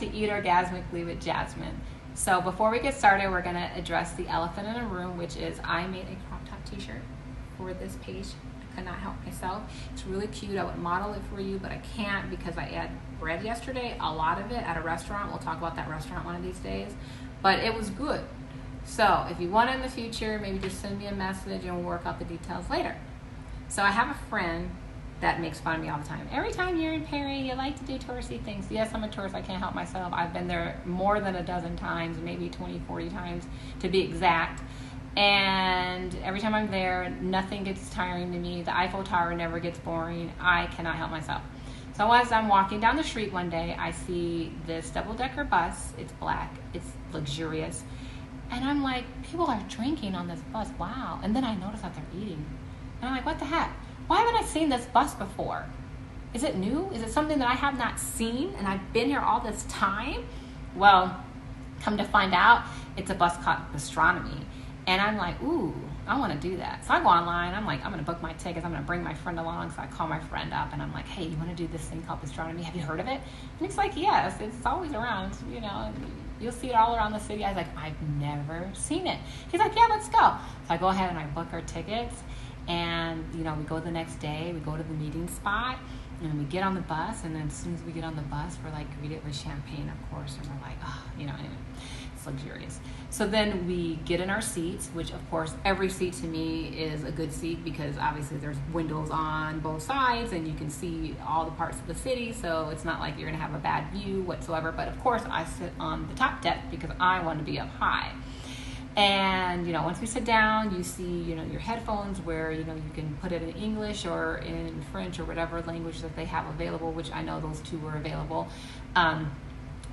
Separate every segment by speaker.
Speaker 1: to Eat Orgasmically with Jasmine. So before we get started, we're going to address the elephant in the room, which is I made a crop top t-shirt for this page. I could not help myself. It's really cute. I would model it for you, but I can't because I had bread yesterday, a lot of it at a restaurant. We'll talk about that restaurant one of these days, but it was good. So if you want it in the future, maybe just send me a message and we'll work out the details later. So I have a friend that makes fun of me all the time. Every time you're in Perry, you like to do touristy things. Yes, I'm a tourist. I can't help myself. I've been there more than a dozen times, maybe 20, 40 times to be exact. And every time I'm there, nothing gets tiring to me. The Eiffel Tower never gets boring. I cannot help myself. So as I'm walking down the street one day, I see this double-decker bus. It's black. It's luxurious. And I'm like, people are drinking on this bus. Wow. And then I notice that they're eating. And I'm like, what the heck? Why haven't I seen this bus before? Is it new? Is it something that I have not seen and I've been here all this time? Well, come to find out, it's a bus called Bustronome. And I'm like, ooh, I want to do that. So I go online. I'm like, I'm going to book my tickets. I'm going to bring my friend along. So I call my friend up and I'm like, hey, you want to do this thing called Bustronome? Have you heard of it? And he's like, yes, it's always around, you know. You'll see it all around the city. I was like, I've never seen it. He's like, yeah, let's go. So I go ahead and I book our tickets. And, you know, we go the next day. We go to the meeting spot. And we get on the bus. And then as soon as we get on the bus, we're like greeted with champagne, of course. And we're like, oh, you know, anyway. Luxurious. So then we get in our seats, which of course every seat to me is a good seat because obviously there's windows on both sides and you can see all the parts of the city, so it's not like you're gonna have a bad view whatsoever. But of course I sit on the top deck because I want to be up high. And, you know, once we sit down, you see, you know, your headphones where, you know, you can put it in English or in French or whatever language that they have available, which I know those two were available.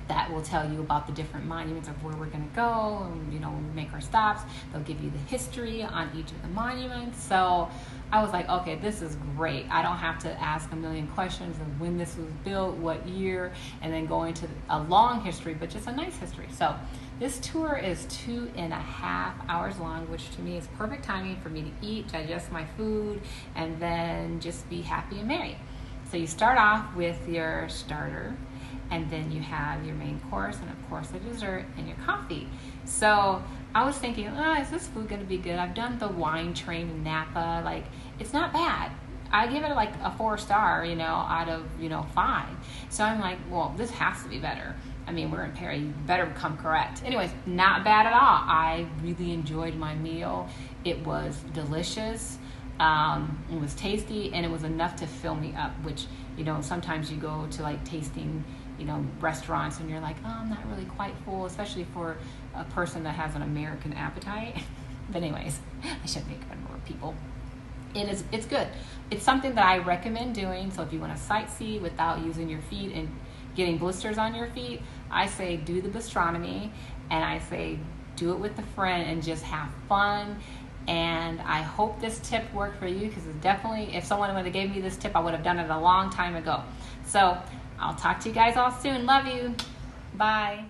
Speaker 1: That will tell you about the different monuments of where we're going to go, and, you know, when we make our stops, they'll give you the history on each of the monuments. So I was like, okay, this is great. I don't have to ask a million questions of when this was built, what year, and then go into a long history, but just a nice history. So this tour is 2.5 hours long, which to me is perfect timing for me to eat, digest my food, and then just be happy and merry. So you start off with your starter, and then you have your main course, and of course the dessert and your coffee. So I was thinking, oh, is this food gonna be good? I've done the wine train in Napa. Like, it's not bad. I give it like a 4-star, you know, out of, you know, 5. So I'm like, well, this has to be better. I mean, we're in Perry, you better come correct. Anyways, not bad at all. I really enjoyed my meal. It was delicious. It was tasty, and it was enough to fill me up, which, you know, sometimes you go to like tasting, you know, restaurants and you're like, oh, I'm not really quite full, especially for a person that has an American appetite. But anyways, I shouldn't make fun of people. It's good. It's something that I recommend doing. So if you want to sightsee without using your feet and getting blisters on your feet, I say do the Bustronome, and I say do it with a friend and just have fun. And I hope this tip worked for you, because it's definitely, if someone would have gave me this tip, I would have done it a long time ago. So I'll talk to you guys all soon. Love you. Bye.